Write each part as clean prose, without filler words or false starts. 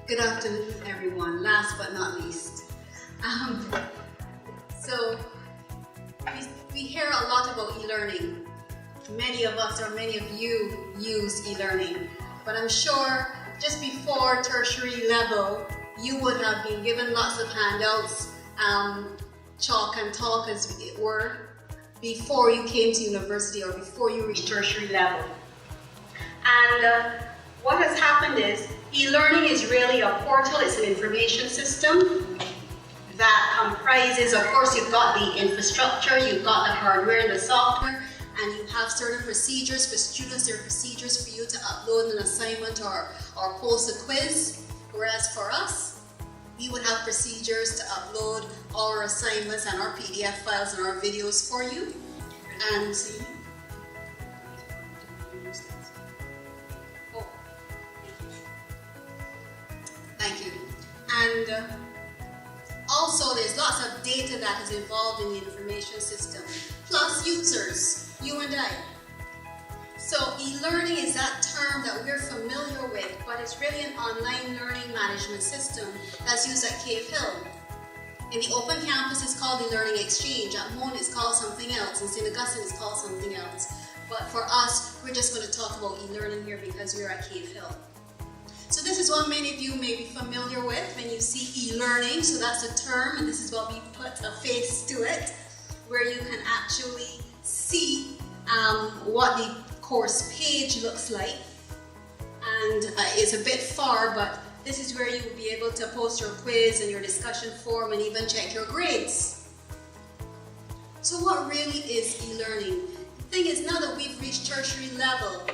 Good afternoon, everyone. Last but not least. So we hear a lot about e-learning. Many of us or many of you use e-learning, but I'm sure just before tertiary level, you would have been given lots of handouts, chalk and talk as it were, before you came to university or before you reached tertiary level. And what has happened is e-learning is really a portal. It's an information system that comprises, of course, you've got the infrastructure, you've got the hardware, the software, and you have certain procedures for students. There are procedures for you to upload an assignment or post a quiz. Whereas for us, we would have procedures to upload all our assignments and our PDF files and our videos for you. And thank you. And also there's lots of data that is involved in the information system, plus users, you and I. So e-learning is that term that we're familiar with, but it's really an online learning management system that's used at Cave Hill. In the open campus it's called the Learning Exchange. At Moan it's called something else. In St. Augustine it's called something else. But for us, we're just going to talk about e-learning here because we're at Cave Hill. So this is what many of you may be familiar with when you see e-learning. So that's a term, and this is what we put a face to it, where you can actually see what the course page looks like. And it's a bit far, but this is where you will be able to post your quiz and your discussion forum and even check your grades. So what really is e-learning? The thing is, now that we've reached tertiary level,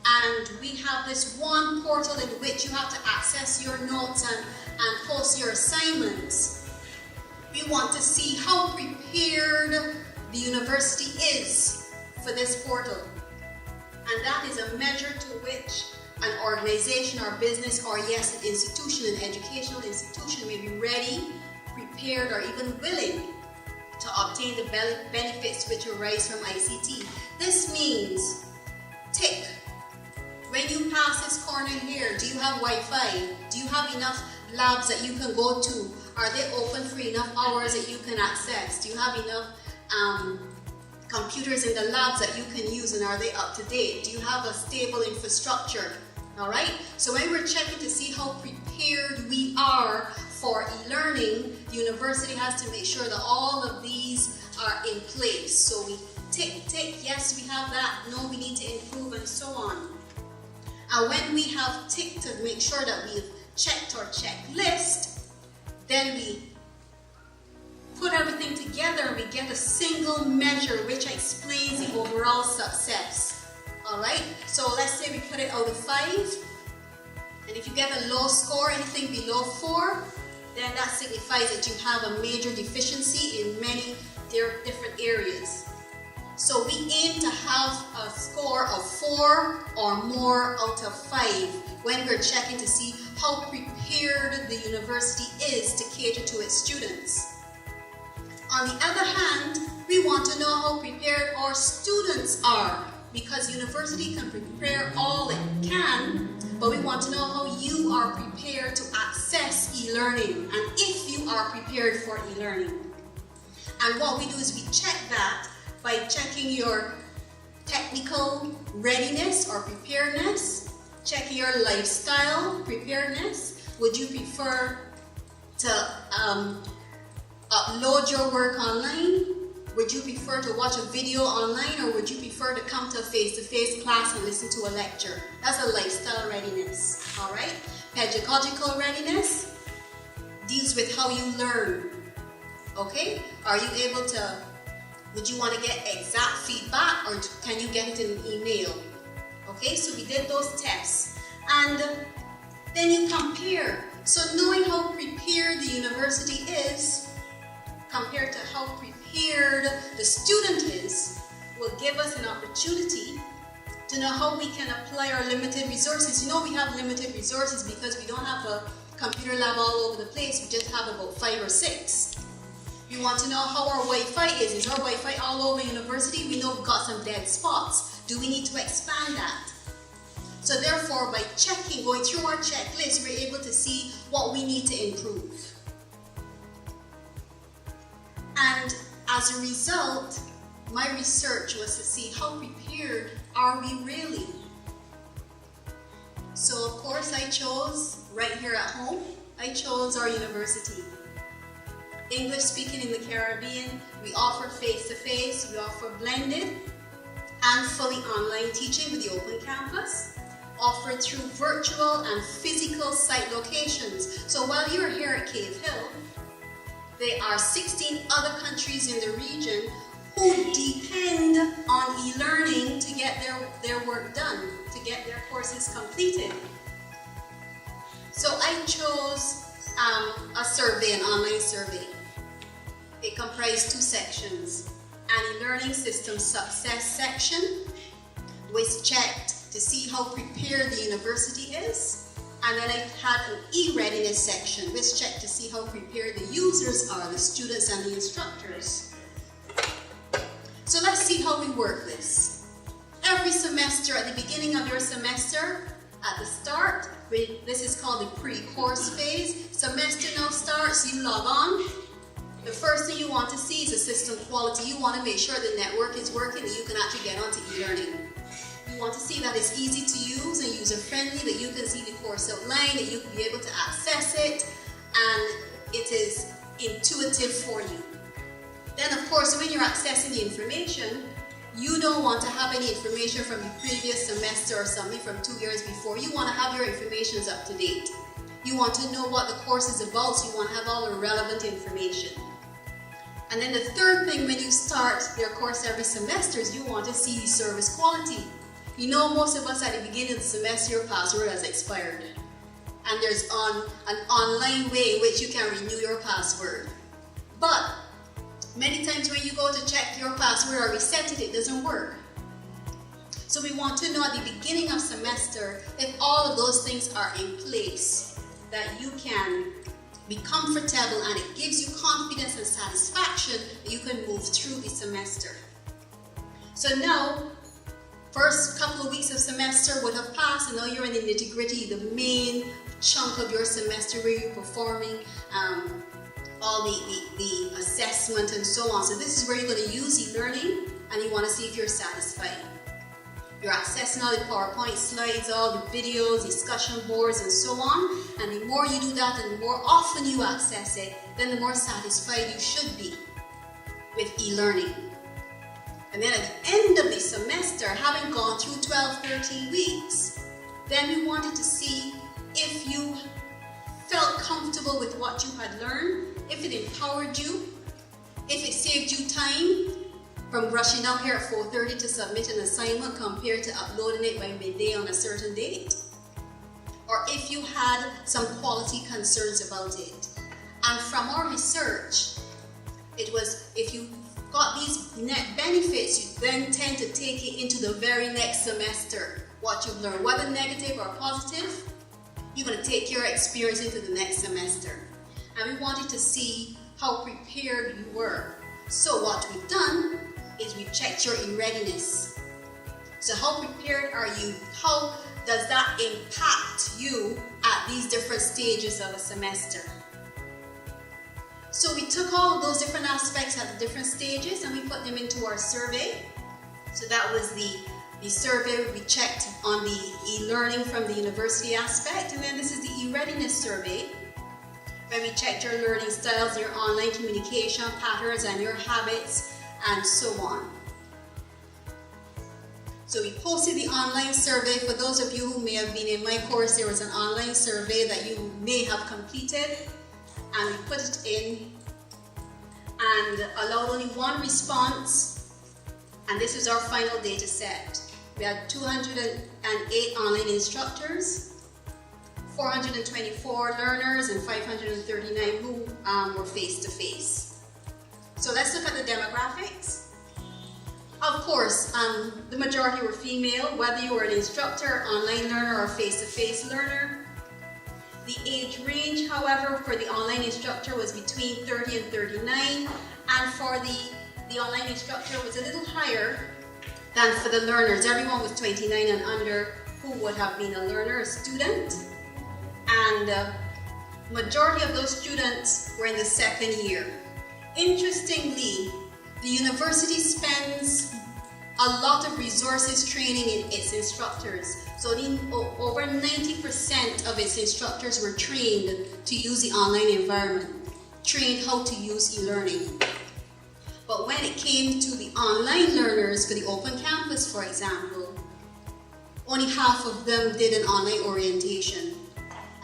and we have this one portal in which you have to access your notes and post your assignments, we want to see how prepared the university is for this portal. And that is a measure to which an organization or business, or yes, an institution, an educational institution, may be ready, prepared, or even willing to obtain the benefits which arise from ICT. This means, tick. When you pass this corner here, do you have Wi-Fi? Do you have enough labs that you can go to? Are they open for enough hours that you can access? Do you have enough computers in the labs that you can use, and are they up to date? Do you have a stable infrastructure? All right? So when we're checking to see how prepared we are for e-learning, the university has to make sure that all of these are in place. So we tick, tick, yes, we have that. No, we need to improve, and so on. And when we have ticked to make sure that we've checked our checklist, then we put everything together and we get a single measure which explains the overall success. Alright, so let's say we put it out of 5, and if you get a low score, anything below 4, then that signifies that you have a major deficiency in many different areas. So we aim to have a score of 4 or more out of 5 when we're checking to see how prepared the university is to cater to its students. On the other hand, we want to know how prepared our students are, because university can prepare all it can, but we want to know how you are prepared to access e-learning and if you are prepared for e-learning. And what we do is we check that by checking your technical readiness or preparedness, checking your lifestyle preparedness. Would you prefer to upload your work online? Would you prefer to watch a video online, or would you prefer to come to a face-to-face class and listen to a lecture? That's a lifestyle readiness, all right? Pedagogical readiness deals with how you learn, okay? Are you able to, would you want to get exact feedback, or can you get it in an email? Okay, so we did those tests. And then you compare. So knowing how prepared the university is compared to how prepared the student is will give us an opportunity to know how we can apply our limited resources. You know, we have limited resources because we don't have a computer lab all over the place. We just have about 5 or 6. We want to know how our Wi-Fi is. Is our Wi-Fi all over university? We know we've got some dead spots. Do we need to expand that? So therefore, by checking, going through our checklist, we're able to see what we need to improve. And as a result, my research was to see how prepared are we really. So of course I chose, right here at home, I chose our university. English speaking in the Caribbean, we offer face-to-face, we offer blended and fully online teaching with the open campus, offered through virtual and physical site locations. So while you're here at Cave Hill, there are 16 other countries in the region who depend on e-learning to get their work done, to get their courses completed. So I chose a survey, an online survey. It comprised 2 sections. An e-learning system success section, which checked to see how prepared the university is. And then I had an e-readiness section, which checked to see how prepared the users are, the students and the instructors. So let's see how we work this. Every semester, at the beginning of your semester, at the start, this is called the pre-course phase. Semester now starts, you log on. The first thing you want to see is the system quality. You want to make sure the network is working, that you can actually get onto e-learning. You want to see that it's easy to use and user-friendly, that you can see the course outline, that you can be able to access it, and it is intuitive for you. Then of course, when you're accessing the information, you don't want to have any information from the previous semester or something from 2 years before. You want to have your information up to date. You want to know what the course is about, so you want to have all the relevant information. And then the third thing when you start your course every semester is you want to see the service quality. You know, most of us at the beginning of the semester, your password has expired. And there's an online way in which you can renew your password. But many times when you go to check your password or reset it, it doesn't work. So we want to know at the beginning of semester if all of those things are in place, that you can be comfortable and it gives you confidence and satisfaction that you can move through the semester. So now, first couple of weeks of semester would have passed, and now you're in the nitty-gritty, the main chunk of your semester where you're performing all the assessment and so on. So this is where you're going to use e-learning, and you want to see if you're satisfied. You're accessing all the PowerPoint slides, all the videos, discussion boards, and so on. And the more you do that and the more often you access it, then the more satisfied you should be with e-learning. And then at the end of the semester, having gone through 12, 13 weeks, then we wanted to see if you felt comfortable with what you had learned, if it empowered you, if it saved you time from rushing out here at 4:30 to submit an assignment compared to uploading it by midday on a certain date, or if you had some quality concerns about it. And from our research, it was if you got these net benefits, you then tend to take it into the very next semester. What you've learned, whether negative or positive, you're going to take your experience into the next semester. And we wanted to see how prepared you were. So what we've done is we've checked your readiness. So how prepared are you? How does that impact you at these different stages of a semester? So we took all of those different aspects at the different stages and we put them into our survey. So that was the survey we checked on the e-learning from the university aspect. And then this is the e-readiness survey, where we checked your learning styles, your online communication patterns, and your habits, and so on. So we posted the online survey. For those of you who may have been in my course, there was an online survey that you may have completed, and we put it in and allowed only one response, and this is our final data set. We had 208 online instructors, 424 learners, and 539 who were face-to-face. So let's look at the demographics. Of course, the majority were female, whether you were an instructor, online learner, or face-to-face learner. The age range, however, for the online instructor was between 30 and 39, and for the online instructor was a little higher than for the learners. Everyone was 29 and under who would have been a learner, a student, and majority of those students were in the second year. Interestingly, the university spends a lot of resources training in its instructors. So over 90% of its instructors were trained to use the online environment, trained how to use e-learning. But when it came to the online learners for the open campus, for example, only half of them did an online orientation.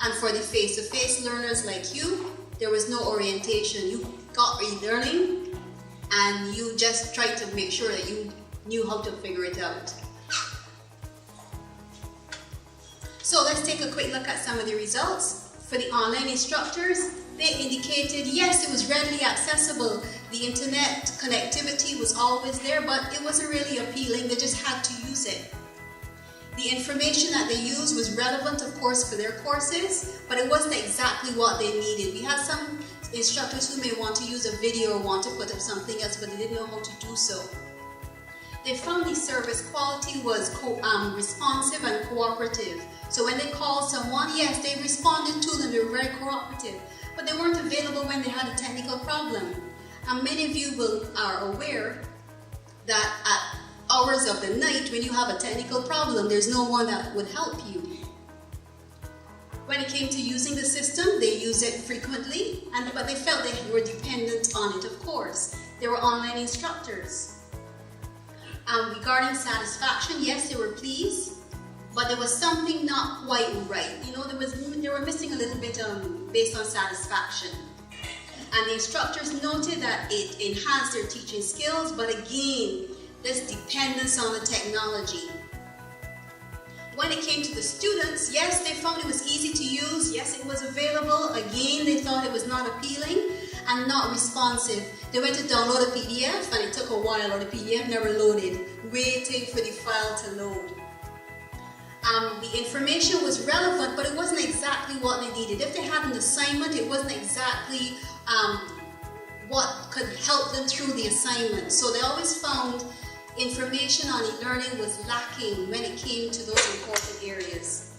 And for the face-to-face learners like you, there was no orientation. You got e-learning and you just tried to make sure that you knew how to figure it out. So let's take a quick look at some of the results. For the online instructors, they indicated yes, it was readily accessible. The internet connectivity was always there, but it wasn't really appealing. They just had to use it. The information that they used was relevant, of course, for their courses, but it wasn't exactly what they needed. We had some instructors who may want to use a video or want to put up something else, but they didn't know how to do so. They found the service quality was responsive and cooperative. So when they called someone, yes, they responded to them, they were very cooperative, but they weren't available when they had a technical problem. And many of you are aware that at hours of the night, when you have a technical problem, there's no one that would help you. When it came to using the system, they used it frequently, but they felt they were dependent on it, of course. They were online instructors. Regarding satisfaction, yes, they were pleased, but there was something not quite right. You know, they were missing a little bit based on satisfaction. And the instructors noted that it enhanced their teaching skills, but again, this dependence on the technology. When it came to the students, yes, they found it was easy to use. Yes, it was available. Again, they thought it was not appealing and not responsive. They went to download a PDF and it took a while, or the PDF never loaded, waiting for the file to load. The information was relevant, but it wasn't exactly what they needed. If they had an assignment, it wasn't exactly what could help them through the assignment. So they always found information on e-learning was lacking when it came to those important areas.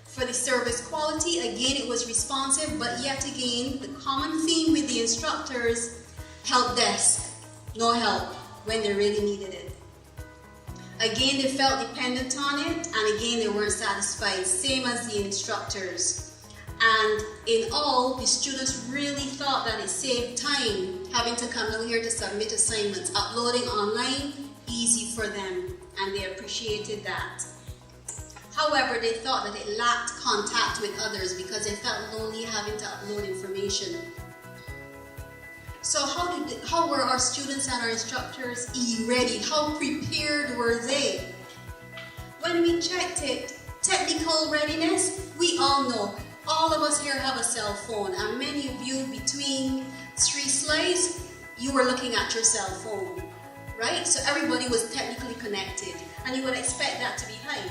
For the service quality, again, it was responsive, but yet again, the common theme with the instructors, help desk, no help when they really needed it. Again, they felt dependent on it, and again, they weren't satisfied, same as the instructors. And in all, the students really thought that it saved time having to come down here to submit assignments. Uploading online, easy for them, and they appreciated that. However, they thought that it lacked contact with others because they felt lonely having to upload information. So how were our students and our instructors e-ready? How prepared were they? When we checked it, technical readiness, we all know. All of us here have a cell phone, and many of you, between 3 slides, you were looking at your cell phone, right? So everybody was technically connected, and you would expect that to be high.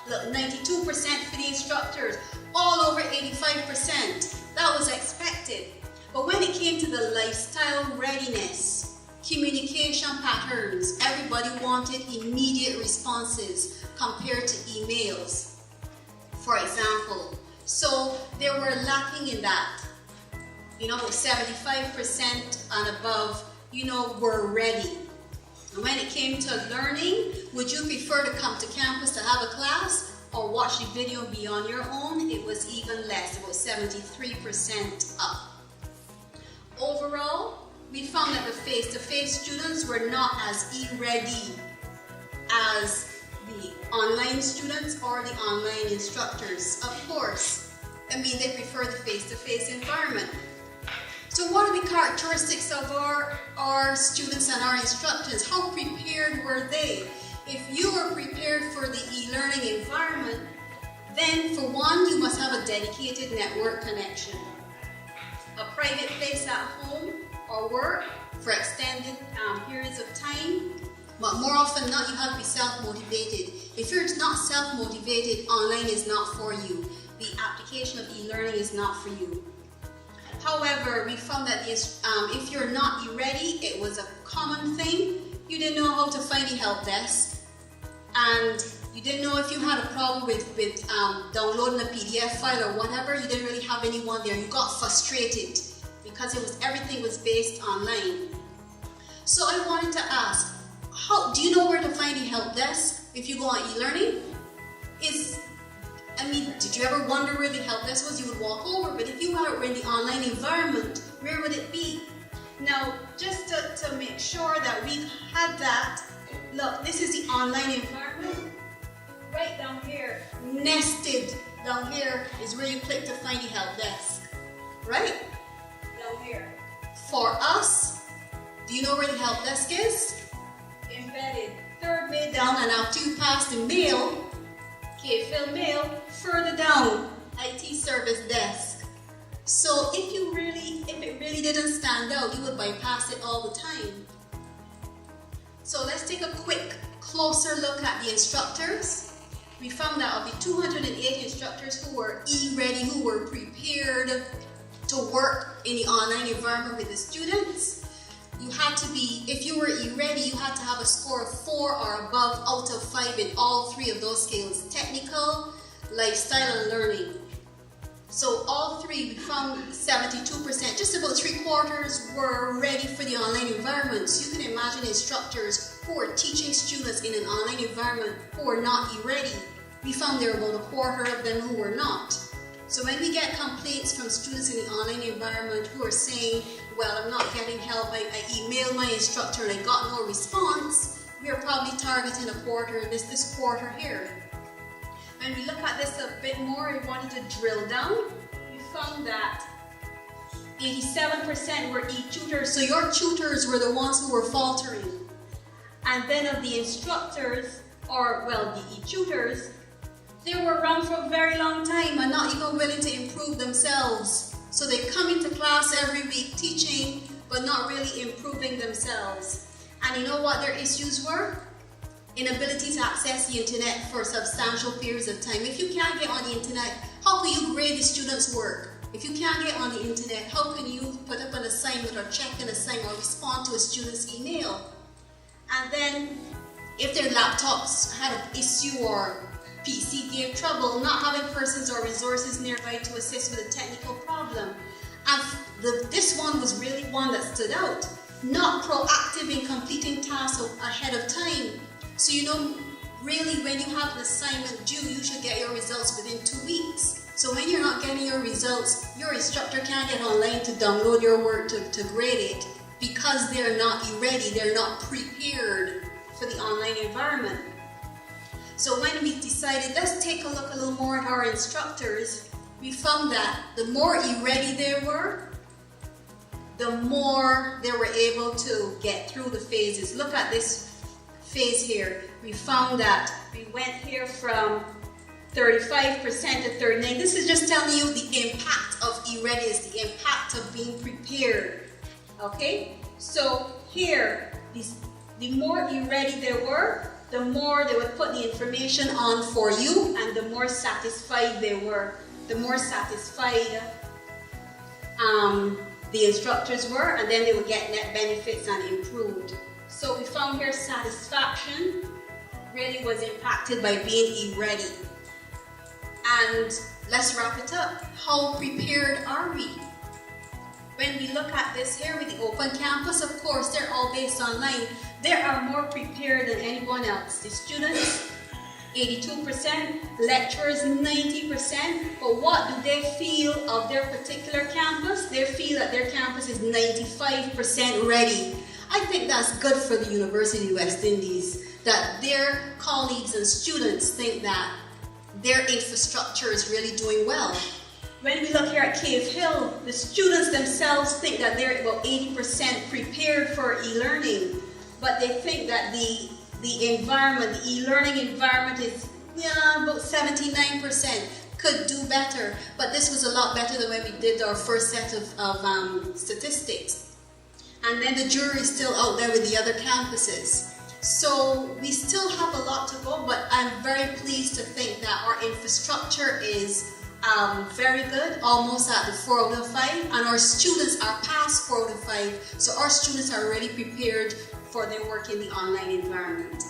Look, 92% for the instructors, all over 85%. That was expected. But when it came to the lifestyle readiness, communication patterns, everybody wanted immediate responses compared to emails, for example. So they were lacking in that. 75% and above, were ready. And when it came to learning, would you prefer to come to campus to have a class or watch the video and be on your own? It was even less, about 73% up. Overall, we found that the face-to-face students were not as e-ready as the online students or the online instructors. Of course, they prefer the face-to-face environment. So what are the characteristics of our students and our instructors? How prepared were they? If you were prepared for the e-learning environment, then for one, you must have a dedicated network connection. A private place at home or work for extended periods of time. But more often than not, you have to be self-motivated. If you're not self-motivated, online is not for you. The application of e-learning is not for you. However, we found that if you're not e-ready, it was a common thing. You didn't know how to find the help desk, and You didn't know if you had a problem with downloading a PDF file or whatever. You didn't really have anyone there. You got frustrated because everything was based online. So I wanted to ask, do you know where to find the help desk if you go on e-learning? Did you ever wonder where the help desk was? You would walk over, but if you were in the online environment, where would it be? Now, just to make sure that we had that, look, this is the online environment. Right down here, nested down here is where you click to find the help desk. Right? Down here. For us, do you know where the help desk is? Embedded. Third way down, and after you pass the mail, fill mail, further down, IT service desk. So if it really didn't stand out, you would bypass it all the time. So let's take a quick, closer look at the instructors. We found that of the 208 instructors who were e-ready, who were prepared to work in the online environment with the students, you had to be, if you were e-ready, you had to have a score of 4 or above out of 5 in all 3 of those skills: technical, lifestyle, and learning. So all 3, we found 72%, just about 3/4 were ready for the online environment. So you can imagine instructors who were teaching students in an online environment who were not e-ready. We found there were about 1/4 of them who were not. So when we get complaints from students in the online environment who are saying, well, I'm not getting help, I emailed my instructor and I got no response, we are probably targeting this quarter here. When we look at this a bit more, we wanted to drill down. We found that 87% were e-tutors, so your tutors were the ones who were faltering. And then of the instructors, the e-tutors, they were around for a very long time and not even willing to improve themselves. So they come into class every week teaching, but not really improving themselves. And you know what their issues were? Inability to access the internet for substantial periods of time. If you can't get on the internet, how can you grade the students' work? If you can't get on the internet, how can you put up an assignment or check an assignment or respond to a student's email? And then if their laptops had an issue or PC gave trouble, not having persons or resources nearby to assist with a technical problem. And this one was really one that stood out. Not proactive in completing tasks ahead of time. So really when you have an assignment due, you should get your results within 2 weeks. So when you're not getting your results, your instructor can't get online to download your work to grade it because they're not ready, they're not prepared for the online environment. So when we decided, let's take a look a little more at our instructors, we found that the more e-ready they were, the more they were able to get through the phases. Look at this phase here. We found that we went here from 35% to 39%. This is just telling you the impact of e-readiness, the impact of being prepared. Okay? So here, the more e-ready they were, the more they would put the information on for you, and the more satisfied they were. The more satisfied the instructors were, and then they would get net benefits and improved. So we found here satisfaction really was impacted by being e-ready. And let's wrap it up. How prepared are we? When we look at this here with the open campus, of course, they're all based online. They are more prepared than anyone else. The students, 82%, lecturers, 90%. But what do they feel of their particular campus? They feel that their campus is 95% ready. I think that's good for the University of West Indies, that their colleagues and students think that their infrastructure is really doing well. When we look here at Cave Hill, the students themselves think that they're about 80% prepared for e-learning, but they think that the environment, the e-learning environment is about 79%, could do better, but this was a lot better than when we did our first set of statistics. And then the jury is still out there with the other campuses. So we still have a lot to go, but I'm very pleased to think that our infrastructure is very good, almost at the 4 out of 5, and our students are past 4 out of 5, so our students are already prepared for their work in the online environment.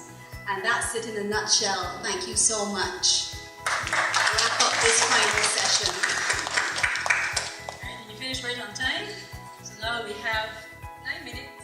And that's it in a nutshell. Thank you so much. Wrap up this final session. And you finished right on time. So now we have 9 minutes